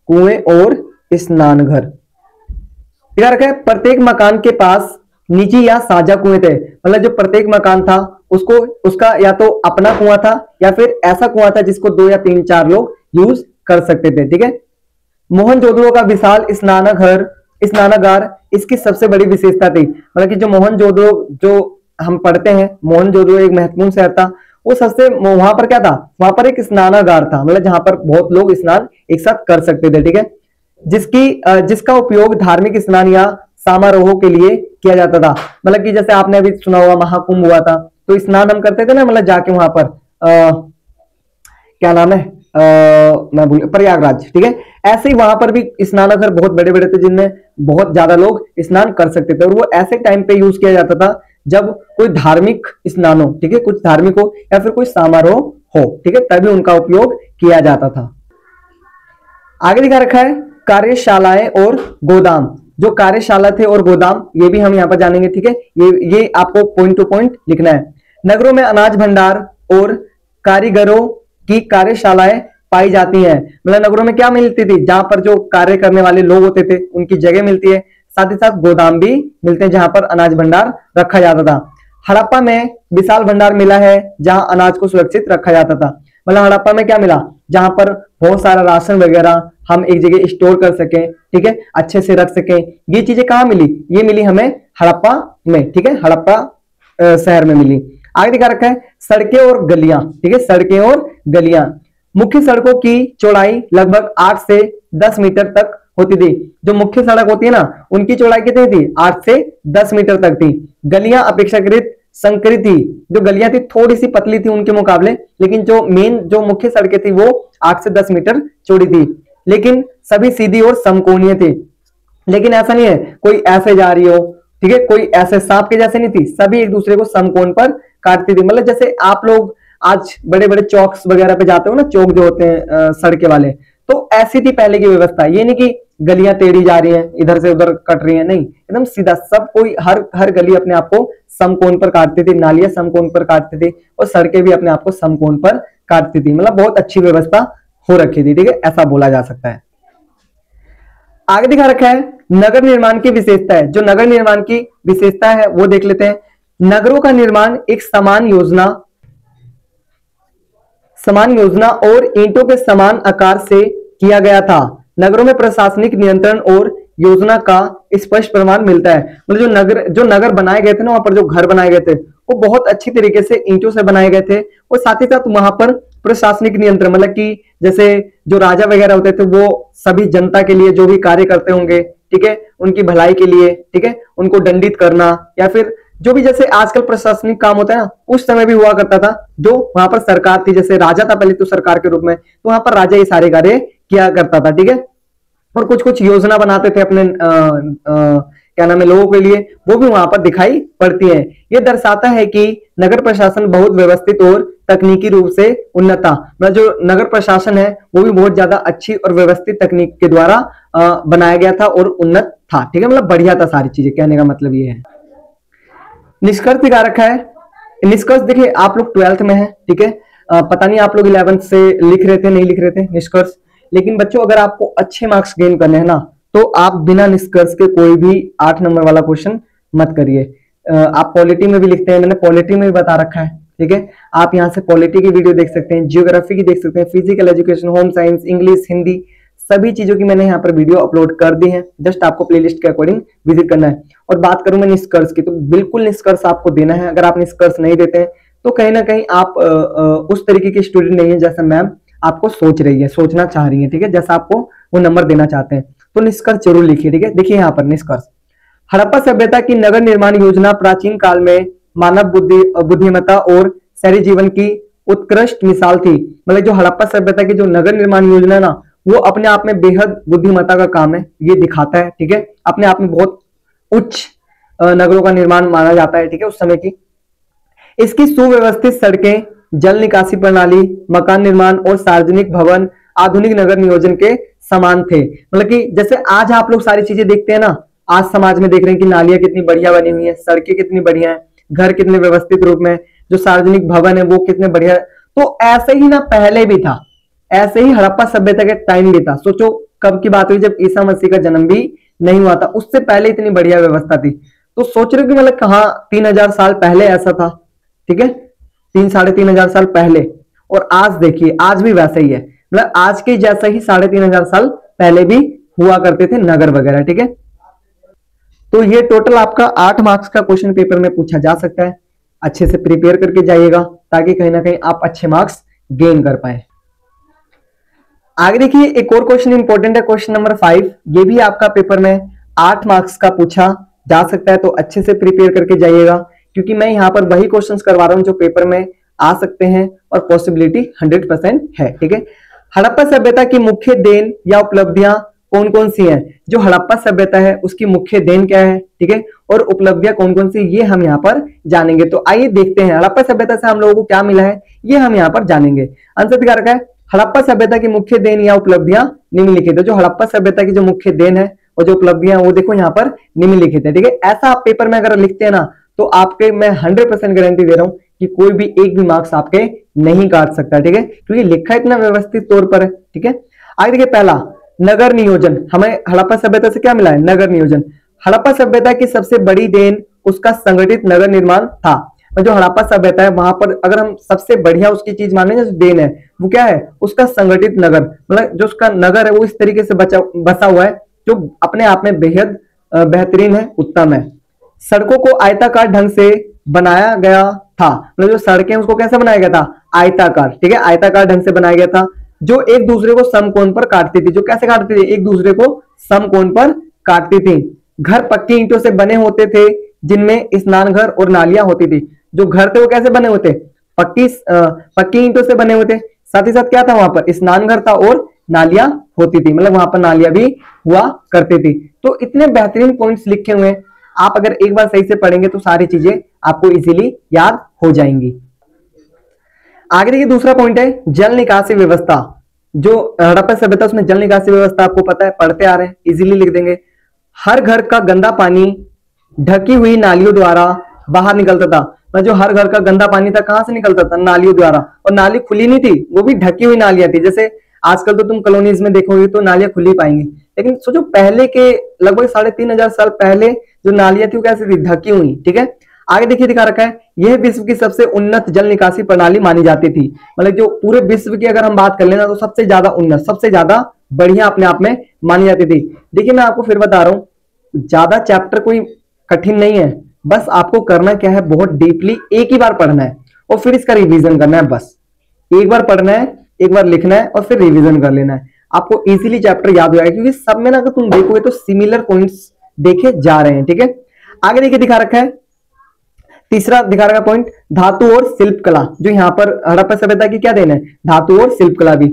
कुएं और स्नानघर। दिखा रखा है प्रत्येक मकान के पास निजी या साझा कुएं थे। मतलब जो प्रत्येक मकान था उसको, उसका या तो अपना कुआं था या फिर ऐसा कुआं था जिसको 2 या 3-4 लोग यूज कर सकते थे, ठीक है। मोहनजोदड़ो का विशाल स्नानागार इसकी सबसे बड़ी विशेषता थी। मतलब कि जो मोहनजोदड़ो जो हम पढ़ते हैं, मोहनजोदड़ो एक महत्वपूर्ण शहर था, वो सबसे, वहां पर क्या था, वहां पर एक स्नानागार था, मतलब जहां पर बहुत लोग स्नान एक साथ कर सकते थे, ठीक है। जिसका उपयोग धार्मिक स्नान या समारोह के लिए किया जाता था। मतलब कि जैसे आपने अभी सुना होगा महाकुंभ हुआ था, तो स्नान हम करते थे ना, मतलब जाके वहां पर क्या नाम है, मैं भूल, प्रयागराज, ठीक है। ऐसे ही वहां पर भी स्नानघर बहुत बड़े बड़े थे जिनमें बहुत ज्यादा लोग स्नान कर सकते थे, और वो ऐसे टाइम पे यूज किया जाता था जब कोई धार्मिक स्नान हो, ठीक है, कुछ धार्मिक हो या फिर कोई समारोह हो, ठीक है, तभी उनका उपयोग किया जाता था। आगे दिखा रखा है कार्यशालाएं और गोदाम। जो कार्यशाला थे और गोदाम, ये भी हम यहाँ पर जानेंगे, ठीक है। ये आपको पॉइंट टू पॉइंट लिखना है। नगरों में अनाज भंडार और कारीगरों की कार्यशालाएं पाई जाती हैं। मतलब नगरों में क्या मिलती थी, जहां पर जो कार्य करने वाले लोग होते थे उनकी जगह मिलती है, साथ ही साथ गोदाम भी मिलते हैं जहां पर अनाज भंडार रखा जाता था। हड़प्पा में विशाल भंडार मिला है जहां अनाज को सुरक्षित रखा जाता था। मतलब हड़प्पा में क्या मिला, जहां पर बहुत सारा राशन वगैरह हम एक जगह स्टोर कर सकें, ठीक है, अच्छे से रख सकें। ये चीजें कहाँ मिली, ये मिली हमें हड़प्पा में, ठीक है, हड़प्पा शहर में मिली। आगे दिखा रखा है सड़कें और गलियां, ठीक है, सड़कें और गलियां। मुख्य सड़कों की चौड़ाई लगभग 8 से 10 मीटर तक होती थी। जो मुख्य सड़क होती है ना, उनकी चौड़ाई कितनी थी, 8 से 10 मीटर तक थी। गलियां अपेक्षाकृत संकरी थी, जो गलियां थी थोड़ी सी पतली थी उनके मुकाबले, लेकिन जो मेन जो मुख्य सड़कें थी वो 8 से 10 मीटर चौड़ी थी, लेकिन सभी सीधी और समकोणीय थी। लेकिन ऐसा नहीं है कोई ऐसे जा रही हो, ठीक है, कोई ऐसे सांप के जैसे नहीं थी, सभी एक दूसरे को समकोण पर काटती थी। मतलब जैसे आप लोग आज बड़े बड़े चौक्स वगैरह पे जाते हो ना, चौक जो होते हैं सड़के वाले, तो ऐसी थी पहले की व्यवस्था। ये नहीं कि गलियां टेढ़ी जा रही हैं, इधर से उधर कट रही हैं, नहीं, एकदम सीधा सब कोई, हर हर गली अपने आप को समकोण पर काटती थी, नालियां समकोण पर काटती थी और सड़कें भी अपने आप को समकोण पर काटती थी। मतलब बहुत अच्छी व्यवस्था हो रखी थी, ठीक है, ऐसा बोला जा सकता है। आगे दिखा रखा है नगर निर्माण की विशेषता है। जो नगर निर्माण की विशेषता है वो देख लेते हैं। नगरों का निर्माण एक समान योजना और ईंटों के समान आकार से किया गया था। नगरों में प्रशासनिक नियंत्रण और योजना का स्पष्ट प्रमाण मिलता है। मतलब जो नगर बनाए गए थे ना, वहां पर जो घर बनाए गए थे वो बहुत अच्छी तरीके से ईंटों से बनाए गए थे, और साथ ही साथ वहां पर प्रशासनिक नियंत्रण, मतलब कि जैसे जो राजा वगैरह होते थे वो सभी जनता के लिए जो भी कार्य करते होंगे, ठीक है, उनकी भलाई के लिए, ठीक है, उनको दंडित करना, या फिर जो भी जैसे आजकल प्रशासनिक काम होता है ना, उस समय भी हुआ करता था। जो वहां पर सरकार थी, जैसे राजा था पहले तो सरकार के रूप में, तो वहां पर राजा ये सारे कार्य किया करता था, ठीक है, और कुछ कुछ योजना बनाते थे अपने क्या नाम है लोगों के लिए, वो भी वहां पर दिखाई पड़ती है। ये दर्शाता है कि नगर प्रशासन बहुत व्यवस्थित और तकनीकी रूप से उन्नत था। मतलब जो नगर प्रशासन है वो भी बहुत ज्यादा अच्छी और व्यवस्थित तकनीक के द्वारा बनाया गया था और उन्नत था, ठीक है, मतलब बढ़िया था सारी चीजें, कहने का मतलब ये है। निष्कर्ष दिखा रखा है। निष्कर्ष देखिए आप लोग 12th में है, ठीक है, पता नहीं आप लोग 11th से लिख रहे थे नहीं लिख रहे थे निष्कर्ष, लेकिन बच्चों अगर आपको अच्छे मार्क्स गेन करने हैं ना, तो आप बिना निष्कर्ष के कोई भी 8 नंबर वाला क्वेश्चन मत करिए। आप पॉलिटी में भी लिखते हैं, मैंने पॉलिटी में भी बता रखा है, ठीक है, आप यहाँ से पॉलिटी की वीडियो देख सकते हैं, जियोग्राफी की देख सकते हैं, physical education, home science, English, Hindi, सभी चीजों की मैंने यहाँ पर वीडियो अपलोड कर दी है। जस्ट आपको प्लेलिस्ट के अकॉर्डिंग विजिट करना है। और बात करूं मैं निष्कर्ष की, तो बिल्कुल निष्कर्ष आपको देना है। अगर आप निष्कर्ष नहीं देते हैं तो कहीं ना कहीं आप उस तरीके के स्टूडेंट नहीं है जैसा मैम आपको सोच रही है, सोचना चाह रही है, ठीक है, जैसा आपको वो नंबर देना चाहते हैं। तो निष्कर्ष जरूर लिखिए, ठीक है। देखिए यहाँ पर निष्कर्ष, हड़प्पा सभ्यता की नगर निर्माण योजना प्राचीन काल में मानव बुद्धिमत्ता और शहरी जीवन की उत्कृष्ट मिसाल थी। मतलब जो हड़प्पा सभ्यता की जो नगर निर्माण योजना है ना, वो अपने आप में बेहद बुद्धिमत्ता का काम है, ये दिखाता है, ठीक है, अपने आप में बहुत उच्च नगरों का निर्माण माना जाता है, ठीक है, उस समय की। इसकी सुव्यवस्थित सड़कें, जल निकासी प्रणाली, मकान निर्माण और सार्वजनिक भवन आधुनिक नगर नियोजन के समान थे। मतलब कि जैसे आज आप लोग सारी चीजें देखते हैं ना, आज समाज में देख रहे हैं कि नालियां कितनी बढ़िया बनी हुई है, सड़कें कितनी बढ़िया है, घर कितने व्यवस्थित रूप में, जो सार्वजनिक भवन है वो कितने बढ़िया है। तो ऐसे ही ना पहले भी था, ऐसे ही हड़प्पा सभ्यता के टाइम भी था। सोचो कब की बात हुई, जब ईसा मसीह का जन्म भी नहीं हुआ था, उससे पहले इतनी बढ़िया व्यवस्था थी। तो सोच रहे हो कि मतलब कहाँ 3000 साल पहले ऐसा था, ठीक है, 3-3.5 साल पहले, और आज देखिए आज भी वैसा ही है। मतलब आज के जैसा ही 3.5 साल पहले भी हुआ करते थे नगर वगैरह, ठीक है। तो ये टोटल आपका 8 मार्क्स का क्वेश्चन पेपर में पूछा जा सकता है। अच्छे से प्रिपेयर करके जाइएगा ताकि कहीं ना कहीं आप अच्छे मार्क्स गेन कर पाए। आगे देखिए एक और क्वेश्चन इंपॉर्टेंट है, क्वेश्चन नंबर 5। ये भी आपका पेपर में 8 मार्क्स का पूछा जा सकता है, तो अच्छे से प्रिपेयर करके जाइएगा, क्योंकि मैं यहाँ पर वही क्वेश्चंस करवा रहा हूँ जो पेपर में आ सकते हैं और पॉसिबिलिटी 100% है, ठीक है। हड़प्पा सभ्यता की मुख्य देन या उपलब्धियां कौन कौन सी हैं? जो हड़प्पा सभ्यता है उसकी मुख्य देन क्या है, ठीक है, और उपलब्धियां कौन कौन सी, ये हम यहाँ पर जानेंगे। तो आइए देखते हैं हड़प्पा सभ्यता से हम लोगों को क्या मिला है, ये हम यहाँ पर जानेंगे। आंसर दिखा रखा है, हड़प्पा सभ्यता की मुख्य देन या उपलब्धियां निम्नलिखित है। जो हड़प्पा सभ्यता की जो मुख्य देन है और जो उपलब्धियां वो देखो यहाँ पर निम्नलिखित है, ठीक है। ऐसा आप पेपर में अगर लिखते हैं ना, तो आपके मैं 100% गारंटी दे रहा हूं कि कोई भी एक भी मार्क्स आपके नहीं काट सकता, ठीक है, क्योंकि लिखा इतना व्यवस्थित तौर पर है, ठीक है। आगे देखिए पहला, नगर नियोजन। हमें हड़प्पा सभ्यता से क्या मिला है? नगर नियोजन। हड़प्पा सभ्यता की सबसे बड़ी देन उसका संगठित नगर निर्माण था। और जो हड़प्पा सभ्यता है वहां पर अगर हम सबसे बढ़िया उसकी चीज माने जो देन है वो क्या है, उसका संगठित नगर, मतलब जो उसका नगर है वो इस तरीके से बसा हुआ है जो अपने आप में बेहद बेहतरीन है, उत्तम है। सड़कों को आयताकार ढंग से बनाया गया था, मतलब जो सड़कें उसको कैसे बनाया गया था, आयताकार, ठीक है, आयताकार ढंग से बनाया गया था, जो एक दूसरे को समकोण पर काटती थी। जो कैसे काटती थी, एक दूसरे को समकोण पर काटती थी। घर पक्की ईंटों से बने होते थे जिनमें स्नान घर और नालियां होती थी। जो घर थे वो कैसे बने होते, पक्की ईंटों से बने हुए थे। साथ ही साथ क्या था, वहां पर स्नान घर था और नालियां होती थी, मतलब वहां पर नालियां भी हुआ करती थी। तो इतने बेहतरीन पॉइंट्स लिखे हुए हैं, आप अगर एक बार सही से पढ़ेंगे तो सारी चीजें आपको इजीली याद हो जाएंगी। आगे देखिए दूसरा पॉइंट है जल निकासी व्यवस्था। जो हड़प्पा सभ्यता उसमें जल निकासी व्यवस्था आपको पता है, पढ़ते आ रहे हैं, इजीली लिख देंगे। हर घर का गंदा पानी ढकी हुई नालियों द्वारा बाहर निकलता था, मतलब जो हर घर का गंदा पानी था कहां से निकलता था, नालियों द्वारा, और नाली खुली नहीं थी, वो भी ढकी हुई नालियां थी। जैसे आजकल तो तुम कॉलोनीज में देखोगे तो नालियां खुली पाएंगे, लेकिन सोचो पहले के लगभग 3500 साल पहले जो नालियां थी वो कैसी थी, ढकी हुई, ठीक है। आगे देखिए दिखा रखा है, यह विश्व की सबसे उन्नत जल निकासी प्रणाली मानी जाती थी, मतलब जो पूरे विश्व की अगर हम बात कर लेना तो सबसे ज्यादा उन्नत, सबसे ज्यादा बढ़िया अपने आप में मानी जाती थी। देखिए मैं आपको फिर बता रहा हूं, ज्यादा चैप्टर कोई कठिन नहीं है, बस आपको करना क्या है, बहुत डीपली एक ही बार पढ़ना है और फिर इसका रिवीजन करना है। बस एक बार पढ़ना है, एक बार लिखना है और फिर रिवीजन कर लेना है, आपको इजीली चैप्टर याद हो जाएगा, क्योंकि सब में ना अगर तुम देखोगे तो सिमिलर पॉइंट्स देखे जा रहे हैं, ठीक है। आगे देखिए दिखा रखा है, तीसरा दिखा रखा पॉइंट धातु और शिल्प कला। जो यहाँ पर हड़प्पा सभ्यता की क्या देन है, धातु और शिल्प कला भी।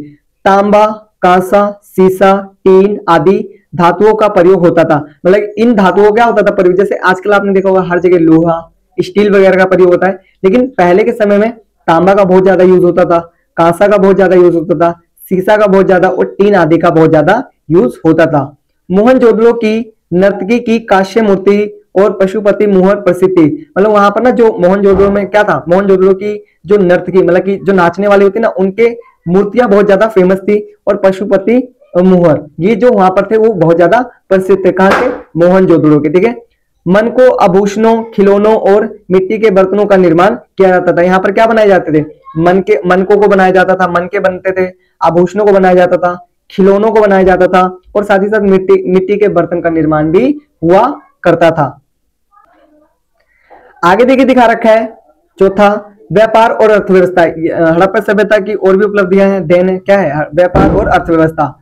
तांबा, कांसा, सीसा, टीन आदि धातुओं का प्रयोग होता था, मतलब इन धातुओं क्या होता था प्रयोग, जैसे आजकल आपने देखा होगा हर जगह लोहा स्टील वगैरह का प्रयोग होता है, लेकिन पहले के समय में तांबा का बहुत ज्यादा यूज होता था, कांसा का बहुत ज्यादा यूज होता था, सीसा का बहुत ज्यादा और टीन आदि का बहुत ज्यादा यूज होता था। मोहनजोदड़ो की नर्तकी की कांस्य मूर्ति और पशुपति मुहर प्रसिद्ध थी, मतलब वहां पर ना जो मोहनजोदड़ो में क्या था, मोहनजोदड़ो की जो नर्तकी मतलब कि जो नाचने वाली होती ना, उनके मूर्तियां बहुत ज्यादा फेमस थी, और पशुपति मुहर ये जो वहां पर थे वो बहुत ज्यादा प्रसिद्ध थे, कहां के, मोहनजोदड़ो के, ठीक है। मन को आभूषणों, खिलौनों और मिट्टी के बर्तनों का निर्माण किया जाता था। यहाँ पर क्या बनाए जाते थे, मनकों को बनाया जाता था, मन के बनते थे, आभूषणों को बनाया जाता था, खिलौनों को बनाया जाता था, और साथ ही साथ मिट्टी के बर्तन का निर्माण भी हुआ करता था। आगे देखिए दिखा रखा है चौथा व्यापार और अर्थव्यवस्था। हड़प्पा सभ्यता की और भी उपलब्धियां हैं, देन है, क्या है, व्यापार और अर्थव्यवस्था।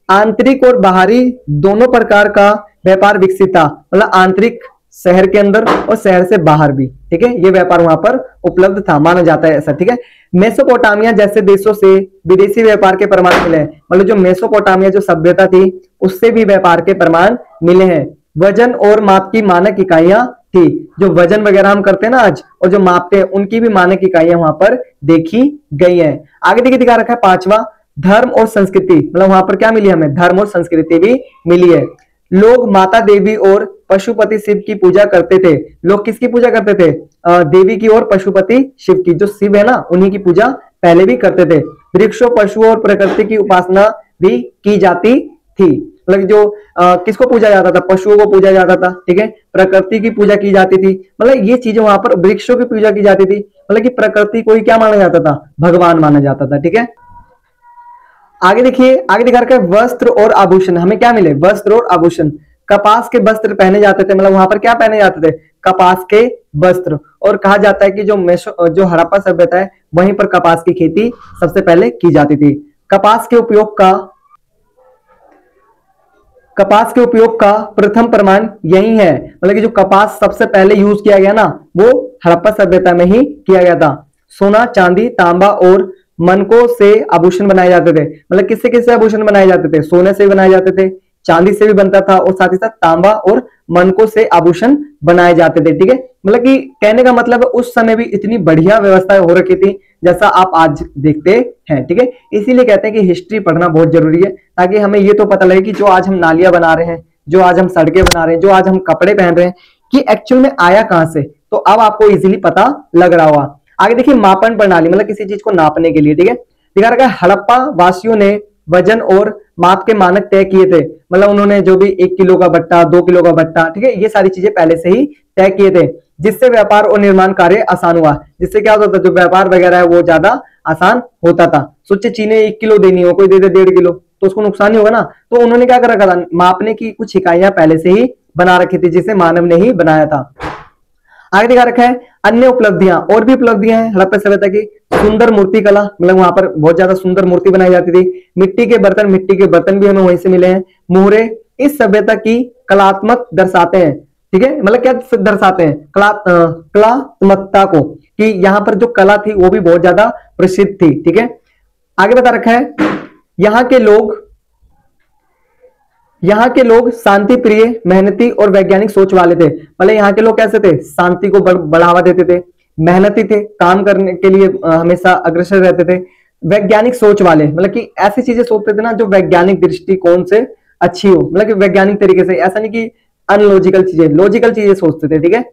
आंतरिक और बाहरी दोनों प्रकार का व्यापार विकसित था, मतलब आंतरिक शहर के अंदर और शहर से बाहर भी, ठीक है, ये व्यापार वहां पर उपलब्ध था, माना जाता है ऐसा, ठीक है। मेसोपोटामिया जैसे देशों से विदेशी व्यापार के प्रमाण मिले हैं, मतलब जो मेसोपोटामिया जो सभ्यता थी उससे भी व्यापार के प्रमाण मिले हैं। वजन और माप की मानक इकाइयां थी, जो वजन वगैरह हम करते हैं ना आज और जो मापते हैं उनकी भी मानक इकाइयां वहां पर देखी गई हैं। आगे देखिए दिखा रखा है पांचवा धर्म और संस्कृति, मतलब वहां पर क्या मिली हमें, धर्म और संस्कृति भी मिली है। लोग माता देवी और पशुपति शिव की पूजा करते थे। लोग किसकी पूजा करते थे, देवी की और पशुपति शिव की, जो शिव है ना उन्हीं की पूजा पहले भी करते थे। वृक्षों, पशुओं और प्रकृति की उपासना भी की जाती थी, मतलब जो किसको पूजा जाता था, पशुओं को पूजा जाता था, ठीक है, प्रकृति की पूजा की जाती थी, मतलब ये चीजें वहां पर वृक्षों की पूजा की जाती थी, मतलब कि प्रकृति को ही क्या माना जाता था, भगवान माना जाता था, ठीक है। आगे देखिए, आगे दिखा रखा है वस्त्र और आभूषण। हमें क्या मिले, वस्त्र और आभूषण। कपास के वस्त्र पहने जाते थे, मतलब वहां पर क्या पहने जाते थे, कपास के वस्त्र। और कहा जाता है कि जो हड़प्पा सभ्यता है वहीं पर कपास की खेती सबसे पहले की जाती थी। कपास के उपयोग का प्रथम प्रमाण यही है, मतलब कि जो कपास सबसे पहले यूज किया गया ना वो हड़प्पा सभ्यता में ही किया गया था। सोना, चांदी, तांबा और मनकों से आभूषण बनाए जाते थे, मतलब किससे किससे आभूषण बनाए जाते थे, सोने से भी बनाए जाते थे, चांदी से भी बनता था, और साथ ही साथ तांबा और मनकों से आभूषण बनाए जाते थे, ठीक है। मतलब कि कहने का मतलब उस समय भी इतनी बढ़िया व्यवस्था हो रखी थी जैसा आप आज देखते हैं, ठीक है। इसीलिए कहते हैं कि हिस्ट्री पढ़ना बहुत जरूरी है, ताकि हमें ये तो पता लगे कि जो आज हम नालियां बना रहे हैं, जो आज हम सड़कें बना रहे हैं, जो आज हम कपड़े पहन रहे हैं, कि एक्चुअल में आया कहां से। तो अब आपको इजीली पता लग रहा होगा। आगे देखिए मापन प्रणाली, मतलब किसी चीज को नापने के लिए, ठीक है। दिखा रखा है हड़प्पा वासियों ने वजन और माप के मानक तय किए थे, मतलब उन्होंने जो भी 1 किलो का बट्टा, 2 किलो का बट्टा, ठीक है, ये सारी चीजें पहले से ही तय किए थे। जिससे व्यापार और निर्माण कार्य आसान हुआ। जिससे क्या होता था, जो व्यापार वगैरह है वो ज्यादा आसान होता था। सोचे चीनी 1 किलो देनी हो, कोई दे दे 1.5 किलो, तो उसको नुकसान ही होगा ना। तो उन्होंने क्या कर रखा था, मापने की कुछ इकाइयां पहले से ही बना रखी थी, जिसे मानव ने ही बनाया था। आगे दिखा रखा है अन्य उपलब्धियां, और भी उपलब्धियां हैं हड़प्पा सभ्यता की। सुंदर मूर्ति कला, मतलब वहां पर बहुत ज्यादा सुंदर मूर्ति बनाई जाती थी। मिट्टी के बर्तन भी हमें वहीं से मिले हैं। मोहरे इस सभ्यता की कलात्मक दर्शाते हैं, ठीक है, मतलब क्या दर्शाते हैं, कलात्मकता को, कि यहाँ पर जो कला थी वो भी बहुत ज्यादा प्रसिद्ध थी, ठीक है। आगे बता रखा है यहाँ के लोग शांति प्रिय, मेहनती और वैज्ञानिक सोच वाले थे। मतलब यहाँ के लोग कैसे थे, शांति को बढ़ावा देते थे, मेहनती थे, काम करने के लिए हमेशा अग्रसर रहते थे, वैज्ञानिक सोच वाले, मतलब कि ऐसी चीजें सोचते थे ना जो वैज्ञानिक दृष्टिकोण से अच्छी हो, मतलब कि वैज्ञानिक तरीके से, ऐसा नहीं कि अनलॉजिकल चीजें, लॉजिकल चीजें सोचते थे, ठीक है।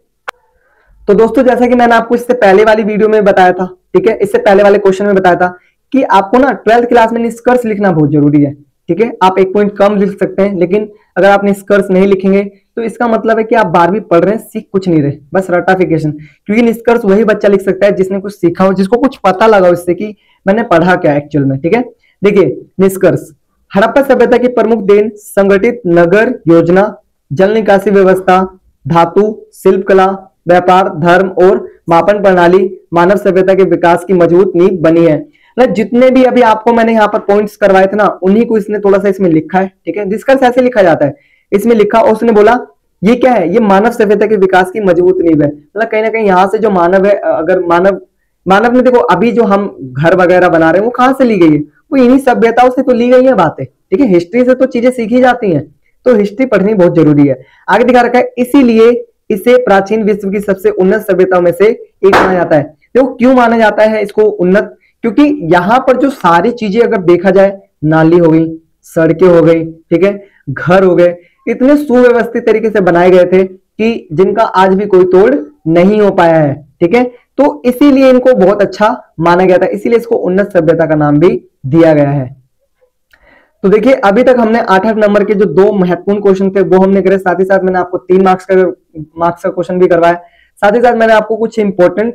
तो दोस्तों जैसा कि मैंने आपको इससे पहले वाली वीडियो में बताया था, ठीक है, इससे पहले वाले क्वेश्चन में बताया था कि आपको ना 12th क्लास में निष्कर्ष लिखना बहुत जरूरी है, ठीक है। आप 1 पॉइंट कम लिख सकते हैं, लेकिन अगर आप निष्कर्ष नहीं लिखेंगे तो इसका मतलब है कि आप 12वीं पढ़ रहे हैं, सीख कुछ नहीं रहे, बस रटाफिकेशन। क्योंकि निष्कर्ष वही बच्चा लिख सकता है जिसने कुछ सीखा हो, जिसको कुछ पता लगा हो इससे कि मैंने पढ़ा क्या एक्चुअल में, ठीक है। देखिए निष्कर्ष, हड़प्पा सभ्यता की प्रमुख देन संगठित नगर योजना, जल निकासी व्यवस्था, धातु, शिल्प कला, व्यापार, धर्म और मापन प्रणाली मानव सभ्यता के विकास की मजबूत नींव बनी है। मतलब जितने भी अभी आपको मैंने यहाँ पर पॉइंट्स करवाए थे ना, उन्हीं को इसने थोड़ा सा इसमें लिखा है, ठीक है। निष्कर्ष ऐसे लिखा जाता है, इसमें लिखा और उसने बोला ये क्या है, ये मानव सभ्यता के विकास की मजबूत नींव है। मतलब कहीं ना कहीं यहाँ से जो मानव है, अगर मानव ने, देखो अभी जो हम घर वगैरह बना रहे हैं वो कहाँ से ली गई है, वो इन्हीं सभ्यताओं से तो ली गई है बातें, ठीक है। हिस्ट्री से तो चीजें सीखी जाती हैं, तो हिस्ट्री पढ़नी बहुत जरूरी है। आगे दिखा रखा है इसीलिए इसे प्राचीन विश्व की सबसे उन्नत सभ्यताओं में से एक माना जाता है। देखो क्यों माना जाता है इसको उन्नत, क्योंकि यहाँ पर जो सारी चीजें अगर देखा जाए, नाली हो गई, सड़कें हो गई, ठीक है, घर हो गए, इतने सुव्यवस्थित तरीके से बनाए गए थे कि जिनका आज भी कोई तोड़ नहीं हो पाया है, ठीक है। तो इसीलिए इनको बहुत अच्छा माना गया था, इसीलिए इसको उन्नत सभ्यता का नाम भी दिया गया है। तो देखिए अभी तक हमने 8-8 नंबर के जो 2 महत्वपूर्ण क्वेश्चन थे वो हमने करे, साथ ही साथ मैंने आपको 3 मार्क्स का क्वेश्चन भी करवाया, साथ ही साथ मैंने आपको कुछ इंपॉर्टेंट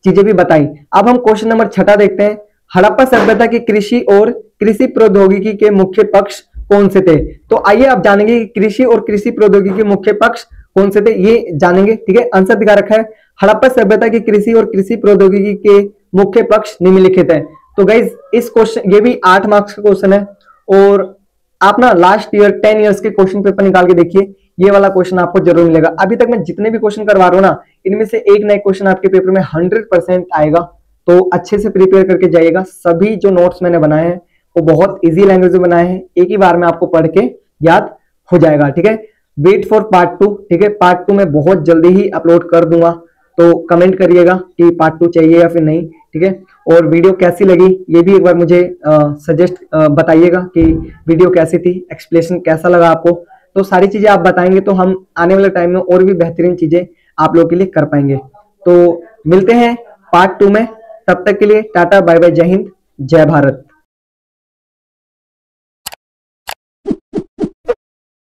चीजें भी बताई। अब हम क्वेश्चन नंबर 6 देखते हैं। हड़प्पा सभ्यता की कृषि और कृषि प्रौद्योगिकी के मुख्य पक्ष कौन से थे। तो आइए आप जानेंगे कि कृषि और कृषि प्रौद्योगिकी के मुख्य पक्ष कौन से थे, ये जानेंगे, ठीक है। आंसर दिखा रखा है, हड़प्पा सभ्यता की कृषि और कृषि प्रौद्योगिकी के मुख्य पक्ष निम्नलिखित है। तो गाइज इस क्वेश्चन, ये भी 8 मार्क्स का क्वेश्चन है, और आप ना लास्ट ईयर 10 इयर्स के क्वेश्चन पेपर निकाल के देखिए, ये वाला क्वेश्चन आपको जरूर मिलेगा। अभी तक मैं जितने भी क्वेश्चन करवा रहा हूँ ना, इनमें से एक नए क्वेश्चन आपके पेपर में 100% आएगा, तो अच्छे से प्रिपेयर करके जाइएगा। सभी जो नोट्स मैंने बनाए हैं वो बहुत इजी लैंग्वेज में बनाए हैं, एक ही बार में आपको पढ़ के याद हो जाएगा, ठीक है। वेट फॉर पार्ट 2, ठीक है, पार्ट 2 में बहुत जल्दी ही अपलोड कर दूंगा, तो कमेंट करिएगा कि पार्ट 2 चाहिए या फिर नहीं, ठीक है। और वीडियो कैसी लगी ये भी एक बार मुझे सजेस्ट बताइएगा कि वीडियो कैसी थी, एक्सप्लेनेशन कैसा लगा आपको। तो सारी चीजें आप बताएंगे तो हम आने वाले टाइम में और भी बेहतरीन चीजें आप लोगों के लिए कर पाएंगे। तो मिलते हैं पार्ट 2 में, तब तक के लिए टाटा बाय बाय, जय हिंद, जय भारत।